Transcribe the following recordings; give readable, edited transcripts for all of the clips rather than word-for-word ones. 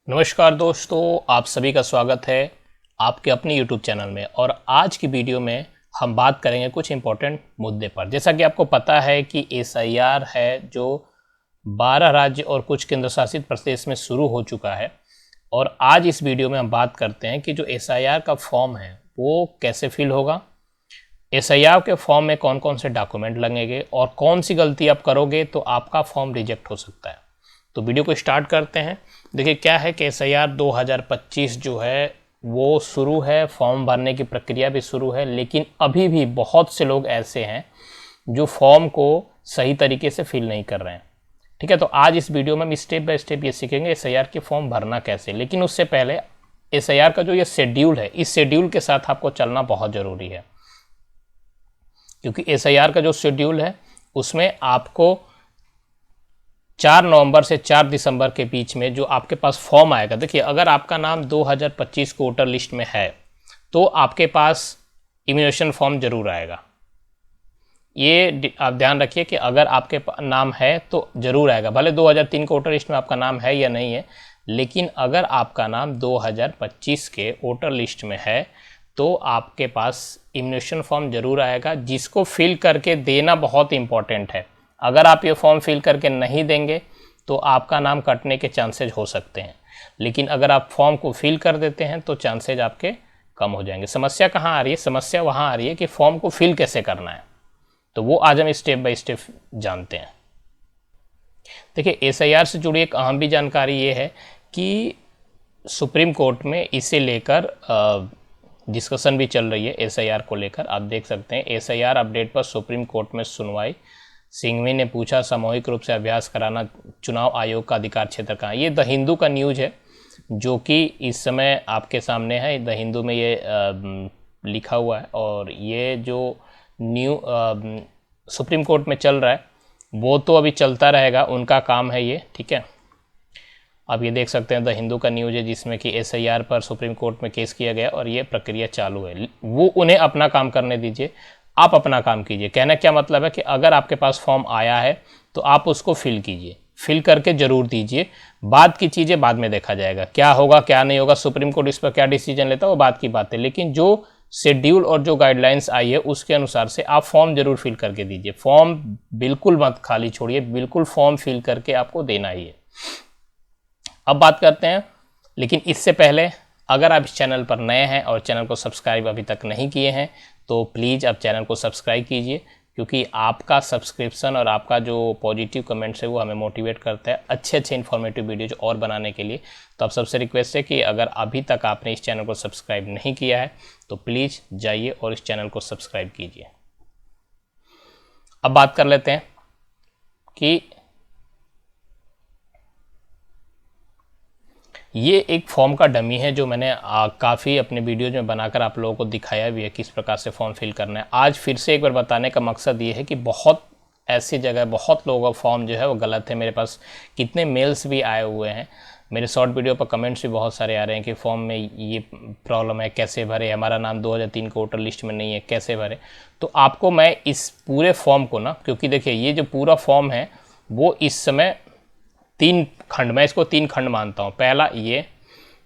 नमस्कार दोस्तों, आप सभी का स्वागत है आपके अपने YouTube चैनल में। और आज की वीडियो में हम बात करेंगे कुछ इम्पोर्टेंट मुद्दे पर। जैसा कि आपको पता है कि SIR है जो 12 राज्य और कुछ केंद्र शासित प्रदेश में शुरू हो चुका है। और आज इस वीडियो में हम बात करते हैं कि जो SIR का फॉर्म है वो कैसे फिल होगा, SIR के फॉर्म में कौन कौन से डॉक्यूमेंट लगेंगे और कौन सी गलती आप करोगे तो आपका फॉर्म रिजेक्ट हो सकता है। तो वीडियो को स्टार्ट करते हैं। देखिए क्या है कि SIR 2025 जो है वो शुरू है, फॉर्म भरने की प्रक्रिया भी शुरू है, लेकिन अभी भी बहुत से लोग ऐसे हैं जो फॉर्म को सही तरीके से फिल नहीं कर रहे हैं। ठीक है, तो आज इस वीडियो में हम स्टेप बाय स्टेप ये सीखेंगे SIR के फॉर्म भरना कैसे। लेकिन उससे पहले SIR का जो ये शेड्यूल है, इस शेड्यूल के साथ आपको चलना बहुत ज़रूरी है, क्योंकि SIR का जो शेड्यूल है उसमें आपको 4 नवंबर से 4 दिसंबर के बीच में जो आपके पास फॉर्म आएगा। देखिए, अगर आपका नाम 2025 को वोटर लिस्ट में है तो आपके पास इम्यूनेशन फॉर्म जरूर आएगा। ये आप ध्यान रखिए कि अगर आपके नाम है तो जरूर आएगा, भले 2003 को वोटर लिस्ट में आपका नाम है या नहीं है, लेकिन अगर आपका नाम 2025 के वोटर लिस्ट में है तो आपके पास इम्यूनेशन फॉर्म जरूर आएगा, जिसको फिल करके देना बहुत इंपॉर्टेंट है। अगर आप ये फॉर्म फिल करके नहीं देंगे तो आपका नाम कटने के चांसेज हो सकते हैं, लेकिन अगर आप फॉर्म को फिल कर देते हैं तो चांसेज आपके कम हो जाएंगे। समस्या कहाँ आ रही है? समस्या वहाँ आ रही है कि फॉर्म को फिल कैसे करना है, तो वो आज हम स्टेप बाय स्टेप जानते हैं। देखिए, SIR से जुड़ी एक अहम भी जानकारी ये है कि सुप्रीम कोर्ट में इसे लेकर डिस्कशन भी चल रही है। SIR को लेकर आप देख सकते हैं SIR अपडेट पर सुप्रीम कोर्ट में सुनवाई। सिंघवी ने पूछा, सामूहिक रूप से अभ्यास कराना चुनाव आयोग का अधिकार क्षेत्र कहाँ है। ये द हिंदू का न्यूज़ है जो कि इस समय आपके सामने है। द हिंदू में ये लिखा हुआ है, और ये जो सुप्रीम कोर्ट में चल रहा है वो तो अभी चलता रहेगा, उनका काम है ये। ठीक है, अब ये देख सकते हैं द हिंदू का न्यूज़ है जिसमें कि SIR पर सुप्रीम कोर्ट में केस किया गया और ये प्रक्रिया चालू है। वो उन्हें अपना काम करने दीजिए, आप अपना काम कीजिए। कहना क्या मतलब है कि अगर आपके पास फॉर्म आया है तो आप उसको फिल कीजिए, फिल करके ज़रूर दीजिए। बाद की चीज़ें बाद में देखा जाएगा, क्या होगा क्या नहीं होगा, सुप्रीम कोर्ट इस पर क्या डिसीजन लेता है वो बात की बात है। लेकिन जो शेड्यूल और जो गाइडलाइंस आई है उसके अनुसार से आप फॉर्म जरूर फिल करके दीजिए। फॉर्म बिल्कुल मत खाली छोड़िए, बिल्कुल फॉर्म फिल करके आपको देना ही है। अब बात करते हैं, लेकिन इससे पहले अगर आप इस चैनल पर नए हैं और चैनल को सब्सक्राइब अभी तक नहीं किए हैं तो प्लीज़ आप चैनल को सब्सक्राइब कीजिए, क्योंकि आपका सब्सक्रिप्शन और आपका जो पॉजिटिव कमेंट्स है वो हमें मोटिवेट करता है अच्छे अच्छे इन्फॉर्मेटिव वीडियोज और बनाने के लिए। तो आप सबसे रिक्वेस्ट है कि अगर अभी तक आपने इस चैनल को सब्सक्राइब नहीं किया है तो प्लीज़ जाइए और इस चैनल को सब्सक्राइब कीजिए। अब बात कर लेते हैं कि ये एक फॉर्म का डमी है जो मैंने काफ़ी अपने वीडियोज में बनाकर आप लोगों को दिखाया भी है किस प्रकार से फॉर्म फिल करना है। आज फिर से एक बार बताने का मकसद ये है कि बहुत ऐसी जगह बहुत लोगों का फॉर्म जो है वो गलत है। मेरे पास कितने मेल्स भी आए हुए हैं, मेरे शॉर्ट वीडियो पर कमेंट्स भी बहुत सारे आ रहे हैं कि फॉर्म में ये प्रॉब्लम है, कैसे भरे, हमारा नाम 2003 को वोटर लिस्ट में नहीं है, कैसे भरे। तो आपको मैं इस पूरे फॉर्म को ना, क्योंकि देखिए ये जो पूरा फॉर्म है वो इस समय 3 खंड, मैं इसको 3 खंड मानता हूँ। पहला ये,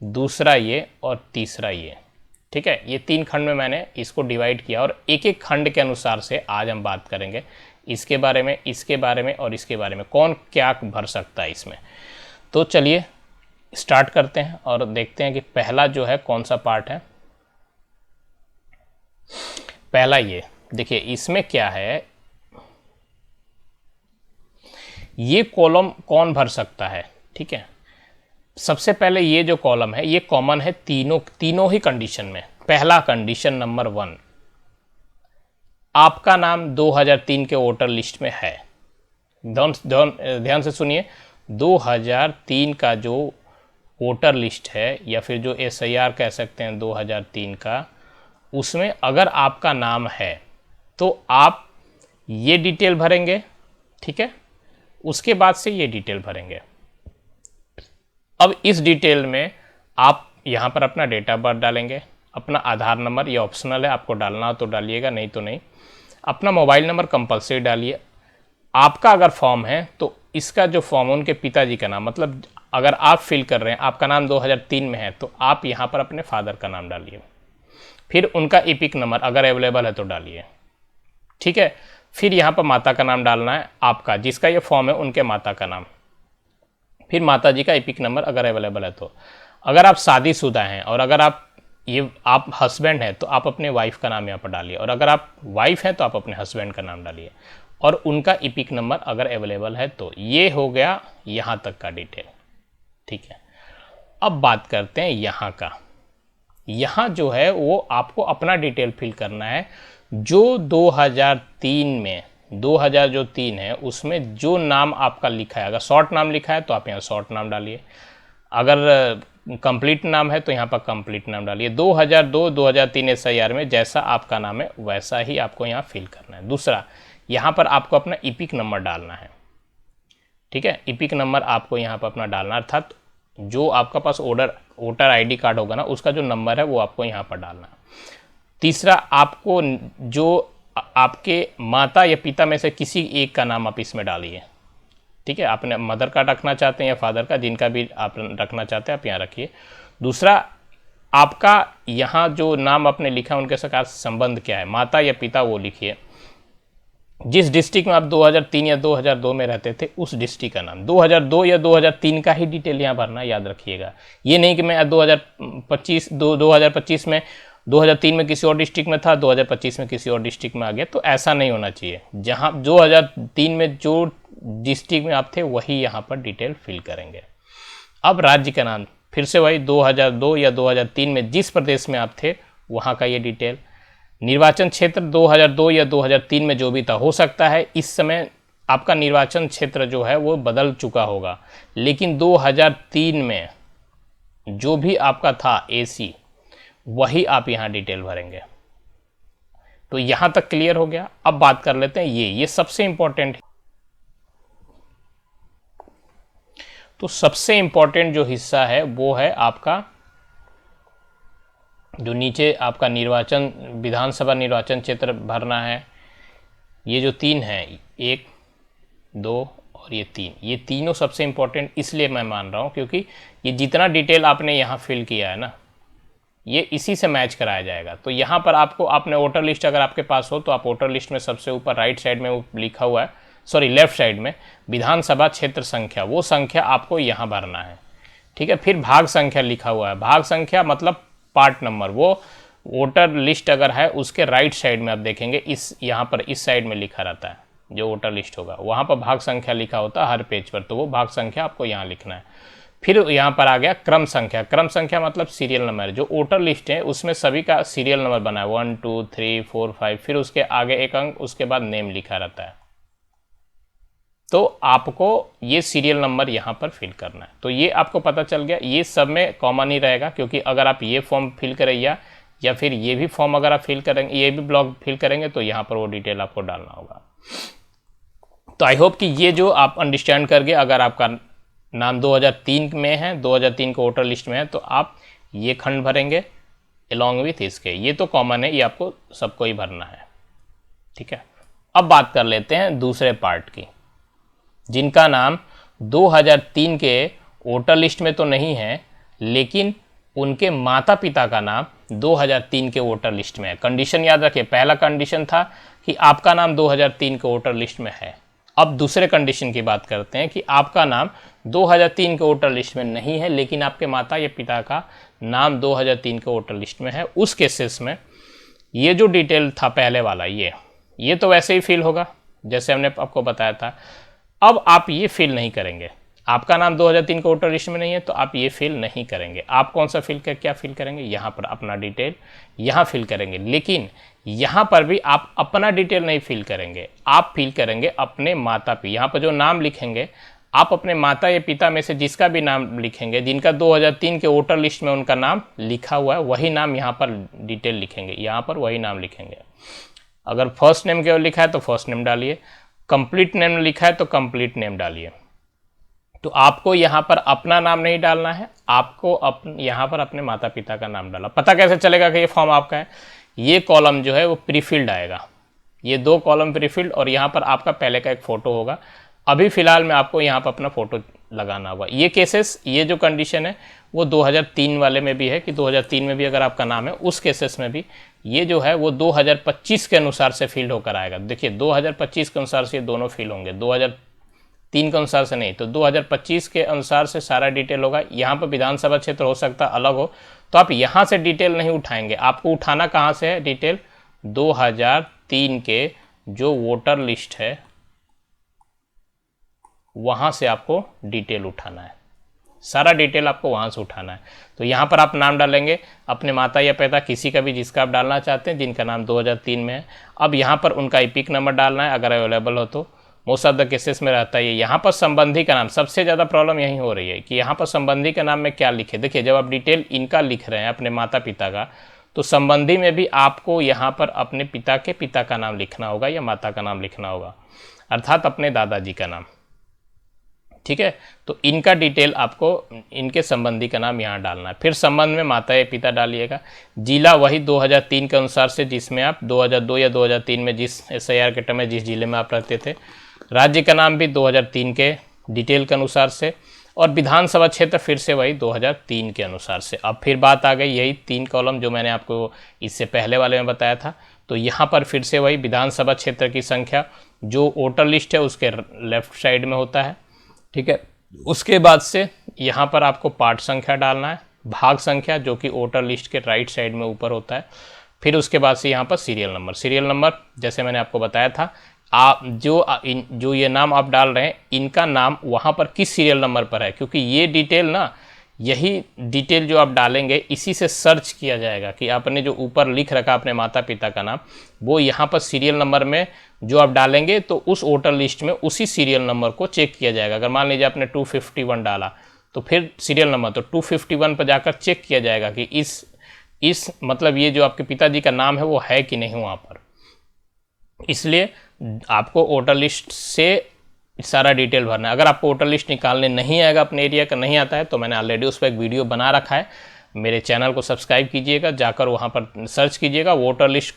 दूसरा ये और तीसरा ये। ठीक है, ये 3 खंड में मैंने इसको डिवाइड किया और एक एक खंड के अनुसार से आज हम बात करेंगे इसके बारे में, इसके बारे में और इसके बारे में, कौन क्या भर सकता है इसमें। तो चलिए स्टार्ट करते हैं और देखते हैं कि पहला जो है कौन सा पार्ट है। पहला ये देखिए, इसमें क्या है, ये कॉलम कौन भर सकता है। ठीक है, सबसे पहले ये जो कॉलम है ये कॉमन है तीनों ही कंडीशन में। पहला कंडीशन नंबर 1, आपका नाम 2003 के वोटर लिस्ट में है। ध्यान से सुनिए, 2003 का जो वोटर लिस्ट है या फिर जो SIR कह सकते हैं 2003 का, उसमें अगर आपका नाम है तो आप ये डिटेल भरेंगे। ठीक है, उसके बाद से ये डिटेल भरेंगे। अब इस डिटेल में आप यहाँ पर अपना डेट ऑफ बर्थ डालेंगे, अपना आधार नंबर, ये ऑप्शनल है, आपको डालना हो तो डालिएगा, नहीं तो नहीं। अपना मोबाइल नंबर कंपलसरी डालिए। आपका अगर फॉर्म है तो इसका जो फॉर्म है उनके पिताजी का नाम, मतलब अगर आप फिल कर रहे हैं, आपका नाम 2003 में है तो आप यहाँ पर अपने फादर का नाम डालिए, फिर उनका इपिक नंबर अगर अवेलेबल है तो डालिए, ठीक है। फिर यहाँ पर माता का नाम डालना है आपका, जिसका ये फॉर्म है उनके माता का नाम, फिर माता जी का इपिक नंबर अगर अवेलेबल है तो। अगर आप शादीशुदा हैं और अगर आप हस्बैंड हैं तो आप अपने वाइफ का नाम यहाँ पर डालिए, और अगर आप वाइफ हैं तो आप अपने हस्बैंड का नाम डालिए, और उनका इपिक नंबर अगर अवेलेबल है तो। ये हो गया यहाँ तक का डिटेल, ठीक है। अब बात करते हैं यहाँ का। यहाँ जो है वो आपको अपना डिटेल फिल करना है, जो 2003 में 2003 है उसमें जो नाम आपका लिखा है, अगर शॉर्ट नाम लिखा है तो आप यहाँ शॉर्ट नाम डालिए, अगर कंप्लीट नाम है तो यहाँ पर कंप्लीट नाम डालिए। 2002-2003 SIR में जैसा आपका नाम है वैसा ही आपको यहाँ फिल करना है। दूसरा, यहाँ पर आपको अपना इपिक नंबर डालना है, ठीक है। इपिक नंबर आपको यहाँ पर अपना डालना, अर्थात जो आपका पास वोटर ID कार्ड होगा ना, उसका जो नंबर है वो आपको यहाँ पर डालना है। तीसरा, आपको जो आपके माता या पिता में से किसी एक का नाम आप इसमें डालिए, ठीक है। आपने मदर का रखना चाहते हैं या फादर का, जिनका भी आप रखना चाहते हैं आप यहाँ रखिए। दूसरा, आपका यहाँ जो नाम आपने लिखा है उनके साथ संबंध क्या है, माता या पिता, वो लिखिए। जिस डिस्ट्रिक्ट में आप 2003 या 2002 में रहते थे उस डिस्ट्रिक्ट का नाम, 2002 या 2003 का ही डिटेल यहाँ भरना, याद रखिएगा। ये नहीं कि मैं 2025 में 2003 में किसी और डिस्ट्रिक्ट में था, 2025 में किसी और डिस्ट्रिक्ट में आ गया, तो ऐसा नहीं होना चाहिए। जहाँ 2003 में जो डिस्ट्रिक्ट में आप थे वही यहाँ पर डिटेल फिल करेंगे। अब राज्य का नाम, फिर से वही 2002 या 2003 में जिस प्रदेश में आप थे वहाँ का ये डिटेल। निर्वाचन क्षेत्र 2002 या 2003 में जो भी था, हो सकता है इस समय आपका निर्वाचन क्षेत्र जो है वो बदल चुका होगा, लेकिन 2003 में जो भी आपका था AC, वही आप यहाँ डिटेल भरेंगे। तो यहाँ तक क्लियर हो गया। अब बात कर लेते हैं ये सबसे इंपॉर्टेंट है। तो सबसे इंपॉर्टेंट जो हिस्सा है वो है आपका जो नीचे आपका निर्वाचन, विधानसभा निर्वाचन क्षेत्र भरना है। ये जो 3 हैं, 1, 2 और ये 3, ये तीनों सबसे इंपॉर्टेंट इसलिए मैं मान रहा हूँ क्योंकि ये जितना डिटेल आपने यहाँ फिल किया है ना, ये इसी से मैच कराया जाएगा। तो यहाँ पर आपको आपने वोटर लिस्ट अगर आपके पास हो तो आप वोटर लिस्ट में सबसे ऊपर राइट साइड में वो लिखा हुआ है, सॉरी लेफ्ट साइड में विधानसभा क्षेत्र संख्या, वो संख्या आपको यहाँ भरना है, ठीक है। फिर भाग संख्या लिखा हुआ है, भाग संख्या मतलब पार्ट नंबर, वो वोटर लिस्ट अगर है उसके राइट साइड में आप देखेंगे, इस यहाँ पर इस साइड में लिखा रहता है, जो वोटर लिस्ट होगा वहाँ पर भाग संख्या लिखा होता है हर पेज पर, तो वो भाग संख्या आपको यहाँ लिखना है। फिर यहाँ पर आ गया क्रम संख्या, क्रम संख्या मतलब सीरियल नंबर, जो वोटर लिस्ट है उसमें सभी का सीरियल नंबर बना है 1 2 3 4 5, फिर उसके आगे एक अंक, उसके बाद नेम लिखा रहता है। तो आपको ये सीरियल नंबर यहाँ पर फिल करना है। तो ये आपको पता चल गया, ये सब में कॉमन ही रहेगा, क्योंकि अगर आप ये फॉर्म फिल करें या फिर ये भी फॉर्म अगर आप फिल करेंगे, ये भी ब्लॉक फिल करेंगे, तो यहाँ पर वो डिटेल आपको डालना होगा। तो आई होप कि ये जो आप अंडरस्टैंड कर गए, अगर आपका नाम 2003 में है, 2003 के वोटर लिस्ट में है, तो आप ये खंड भरेंगे अलॉन्ग विथ इसके, ये तो कॉमन है, ये आपको सबको ही भरना है, ठीक है। अब बात कर लेते हैं दूसरे पार्ट की, जिनका नाम 2003 के वोटर लिस्ट में तो नहीं है, लेकिन उनके माता पिता का नाम 2003 के वोटर लिस्ट में है। कंडीशन याद रखिए, पहला कंडीशन था कि आपका नाम 2003 के वोटर लिस्ट में है। अब दूसरे कंडीशन की बात करते हैं कि आपका नाम 2003 के वोटर लिस्ट में नहीं है, लेकिन आपके माता या पिता का नाम 2003 के वोटर लिस्ट में है। उस केसेस में ये जो डिटेल था पहले वाला, ये तो वैसे ही फिल होगा जैसे हमने आपको बताया था। अब आप ये फिल नहीं करेंगे, आपका नाम 2003 के वोटर लिस्ट में नहीं है तो आप ये फिल नहीं करेंगे। आप कौन सा क्या फिल करेंगे, यहाँ पर अपना डिटेल यहाँ फिल करेंगे, लेकिन यहाँ पर भी आप अपना डिटेल नहीं फिल करेंगे, आप फिल करेंगे अपने माता पिता। यहाँ पर जो नाम लिखेंगे आप अपने माता या पिता में से जिसका भी नाम लिखेंगे, जिनका 2003 के वोटर लिस्ट में उनका नाम लिखा हुआ है, वही नाम यहाँ पर डिटेल लिखेंगे, यहाँ पर वही नाम लिखेंगे। अगर फर्स्ट नेम केवल लिखा है तो फर्स्ट नेम डालिए, कंप्लीट नेम लिखा है तो कंप्लीट नेम डालिए। तो आपको यहाँ पर अपना नाम नहीं डालना है, आपको यहाँ पर अपने माता पिता का नाम डाला। पता कैसे चलेगा कि ये फॉर्म आपका है, ये कॉलम जो है वो प्रीफिल्ड आएगा, ये 2 कॉलम प्रीफिल्ड, और यहाँ पर आपका पहले का एक फ़ोटो होगा। अभी फ़िलहाल में आपको यहाँ पर अपना फ़ोटो लगाना होगा। ये केसेस, ये जो कंडीशन है वो 2003 वाले में भी है कि 2003 में भी अगर आपका नाम है, उस केसेस में भी ये जो है वो 2025 के अनुसार से फील्ड होकर आएगा। देखिए 2025 के अनुसार से ये दोनों फील होंगे, 2003 के अनुसार से नहीं। तो 2025 के अनुसार से सारा डिटेल होगा। यहाँ पर विधानसभा क्षेत्र हो सकता है अलग हो, तो आप यहाँ से डिटेल नहीं उठाएंगे। आपको उठाना कहाँ से है डिटेल? 2003 के जो वोटर लिस्ट है वहाँ से आपको डिटेल उठाना है, सारा डिटेल आपको वहाँ से उठाना है। तो यहाँ पर आप नाम डालेंगे अपने माता या पिता, किसी का भी जिसका आप डालना चाहते हैं, जिनका नाम 2003 में है। अब यहाँ पर उनका ईपिक नंबर डालना है अगर अवेलेबल हो तो। मोस्ट ऑफ द केसेस में रहता है ये। यहाँ पर संबंधी का नाम, सबसे ज़्यादा प्रॉब्लम यही हो रही है कि यहाँ पर संबंधी के नाम में क्या लिखे। देखिए जब आप डिटेल इनका लिख रहे हैं अपने माता पिता का, तो संबंधी में भी आपको यहाँ पर अपने पिता के पिता का नाम लिखना होगा या माता का नाम लिखना होगा, अर्थात अपने दादाजी का नाम। ठीक है, तो इनका डिटेल आपको, इनके संबंधी का नाम यहाँ डालना है। फिर संबंध में माता या पिता डालिएगा। जिला वही 2003 के अनुसार से जिसमें आप 2002 या 2003 में जिस SIR के टर्म में जिस जिले में आप रहते थे। राज्य का नाम भी 2003 के डिटेल के अनुसार से, और विधानसभा क्षेत्र फिर से वही 2003 के अनुसार से। अब फिर बात आ गई यही 3 कॉलम जो मैंने आपको इससे पहले वाले में बताया था। तो यहाँ पर फिर से वही विधानसभा क्षेत्र की संख्या जो वोटर लिस्ट है उसके लेफ्ट साइड में होता है। ठीक है, उसके बाद से यहाँ पर आपको पार्ट संख्या डालना है, भाग संख्या जो कि वोटर लिस्ट के राइट साइड में ऊपर होता है। फिर उसके बाद से यहाँ पर सीरियल नंबर। सीरियल नंबर जैसे मैंने आपको बताया था, आप जो ये नाम आप डाल रहे हैं इनका नाम वहाँ पर किस सीरियल नंबर पर है, क्योंकि ये डिटेल ना, यही डिटेल जो आप डालेंगे इसी से सर्च किया जाएगा कि आपने जो ऊपर लिख रखा अपने माता पिता का नाम, वो यहाँ पर सीरियल नंबर में जो आप डालेंगे तो उस वोटर लिस्ट में उसी सीरियल नंबर को चेक किया जाएगा। अगर मान लीजिए आपने 251 डाला तो फिर सीरियल नंबर तो 251 पर जाकर चेक किया जाएगा कि इस मतलब ये जो आपके पिताजी का नाम है वो है कि नहीं वहाँ पर। इसलिए आपको वोटर लिस्ट से सारा डिटेल भरना है। अगर आपको वोटर लिस्ट निकालने नहीं आएगा, अपने एरिया का नहीं आता है, तो मैंने ऑलरेडी उस पर एक वीडियो बना रखा है। मेरे चैनल को सब्सक्राइब कीजिएगा, जाकर वहाँ पर सर्च कीजिएगा वोटर लिस्ट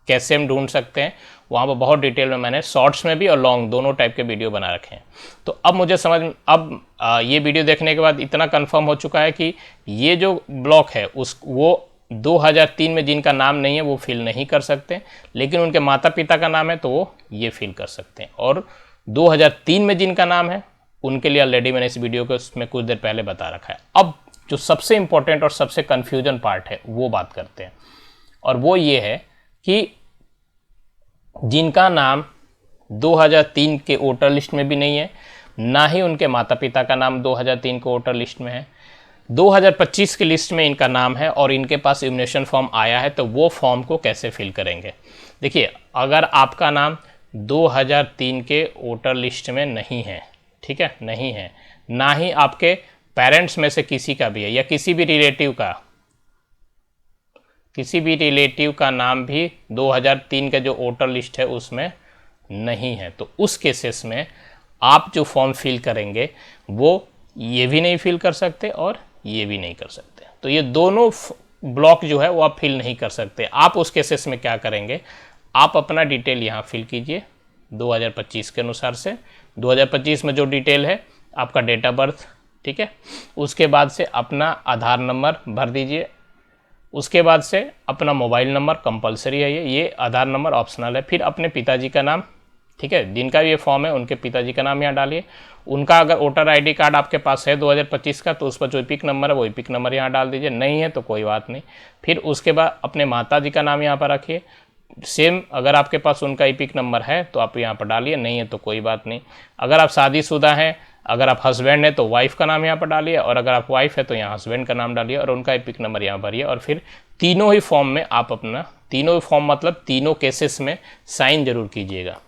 कैसे हम ढूंढ सकते हैं। वहाँ पर बहुत डिटेल में मैंने शॉर्ट्स में भी और लॉन्ग दोनों टाइप के वीडियो बना रखे हैं। तो अब मुझे ये वीडियो देखने के बाद इतना कन्फर्म हो चुका है कि ये जो ब्लॉक है वो 2003 में जिनका नाम नहीं है वो फिल नहीं कर सकते, लेकिन उनके माता पिता का नाम है तो वो ये फिल कर सकते हैं। और 2003 में जिनका नाम है उनके लिए ऑलरेडी मैंने इस वीडियो को उसमें कुछ देर पहले बता रखा है। अब जो सबसे इंपॉर्टेंट और सबसे कन्फ्यूजन पार्ट है वो बात करते हैं, और वो ये है कि जिनका नाम 2003 के वोटर लिस्ट में भी नहीं है, ना ही उनके माता पिता का नाम 2003 के वोटर लिस्ट में है, 2025 की लिस्ट में इनका नाम है और इनके पास इम्यूनेशन फॉर्म आया है, तो वो फॉर्म को कैसे फिल करेंगे। देखिए अगर आपका नाम 2003 के वोटर लिस्ट में नहीं है, ठीक है, नहीं है, ना ही आपके पेरेंट्स में से किसी का भी है, या किसी भी रिलेटिव का नाम भी 2003 का जो वोटर लिस्ट है उसमें नहीं है, तो उस केसेस में आप जो फॉर्म फिल करेंगे वो ये भी नहीं फिल कर सकते और ये भी नहीं कर सकते। तो ये दोनों ब्लॉक जो है वो आप फिल नहीं कर सकते। आप उस केसेस में क्या करेंगे, आप अपना डिटेल यहाँ फिल कीजिए 2025 के अनुसार से। 2025 में जो डिटेल है आपका डेट ऑफ बर्थ, ठीक है, उसके बाद से अपना आधार नंबर भर दीजिए, उसके बाद से अपना मोबाइल नंबर कंपलसरी है, ये आधार नंबर ऑप्शनल है। फिर अपने पिताजी का नाम, ठीक है, जिनका ये फॉर्म है उनके पिताजी का नाम यहाँ डालिए। उनका अगर वोटर आईडी कार्ड आपके पास है 2025 का तो उस पर जो इपिक नंबर है वो इपिक नंबर यहाँ डाल दीजिए, नहीं है तो कोई बात नहीं। फिर उसके बाद अपने माता जी का नाम यहाँ पर रखिए, सेम अगर आपके पास उनका इपिक नंबर है तो आप यहाँ पर डालिए, नहीं है तो कोई बात नहीं। अगर आप शादीशुदा हैं, अगर आप हस्बैंड हैं तो वाइफ का नाम यहाँ पर डालिए, और अगर आप वाइफ है तो यहाँ हस्बैंड का नाम डालिए और उनका इपिक नंबर यहाँ भरिए। और फिर तीनों ही फॉर्म में आप अपना, तीनों ही फॉर्म मतलब तीनों केसेस में साइन जरूर कीजिएगा।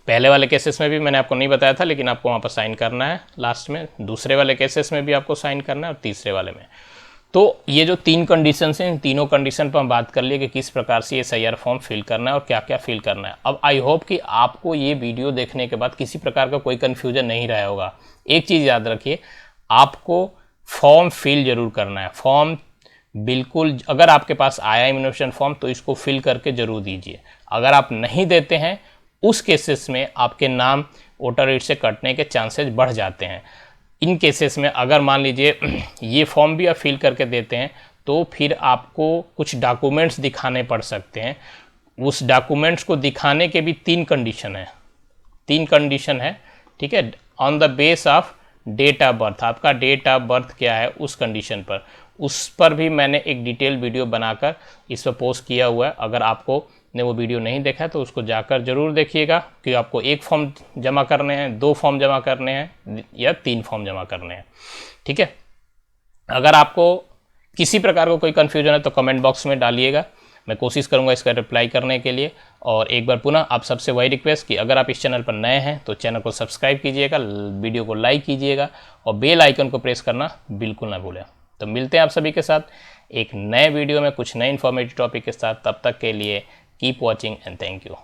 पहले वाले केसेस में भी मैंने आपको नहीं बताया था, लेकिन आपको वहाँ पर साइन करना है लास्ट में, दूसरे वाले केसेस में भी आपको साइन करना है और तीसरे वाले में। तो ये जो 3 कंडीशन हैं, इन तीनों कंडीशन पर हम बात कर लिए कि किस प्रकार से ये SIR फॉर्म फिल करना है और क्या क्या फिल करना है। अब आई होप कि आपको ये वीडियो देखने के बाद किसी प्रकार का कोई कन्फ्यूजन नहीं रहा होगा। एक चीज़ याद रखिए, आपको फॉर्म फिल जरूर करना है। फॉर्म बिल्कुल, अगर आपके पास आया इम्यूनेशन फॉर्म तो इसको फिल करके जरूर दीजिए। अगर आप नहीं देते हैं उस केसेस में आपके नाम वोटर लिस्ट से कटने के चांसेस बढ़ जाते हैं। इन केसेस में अगर मान लीजिए ये फॉर्म भी आप फिल करके देते हैं तो फिर आपको कुछ डॉक्यूमेंट्स दिखाने पड़ सकते हैं। उस डॉक्यूमेंट्स को दिखाने के भी 3 कंडीशन है, ठीक है। On the base of date of birth, आपका डेट ऑफ बर्थ क्या है उस कंडीशन पर, उस पर भी मैंने एक डिटेल वीडियो बनाकर इस पर पोस्ट किया हुआ है। अगर आपको ने वो वीडियो नहीं देखा है तो उसको जाकर ज़रूर देखिएगा कि आपको 1 फॉर्म जमा करने हैं, 2 फॉर्म जमा करने हैं या 3 फॉर्म जमा करने हैं, ठीक है। अगर आपको किसी प्रकार का कोई कन्फ्यूजन है तो कमेंट बॉक्स में डालिएगा, मैं कोशिश करूंगा इसका रिप्लाई करने के लिए। और एक बार पुनः आप सबसे वही रिक्वेस्ट कि अगर आप इस चैनल पर नए हैं तो चैनल को सब्सक्राइब कीजिएगा, वीडियो को लाइक कीजिएगा और बेल आइकन को प्रेस करना बिल्कुल ना भूलें। तो मिलते हैं आप सभी के साथ एक नए वीडियो में कुछ नए इन्फॉर्मेटिव टॉपिक के साथ। तब तक के लिए keep watching and thank you.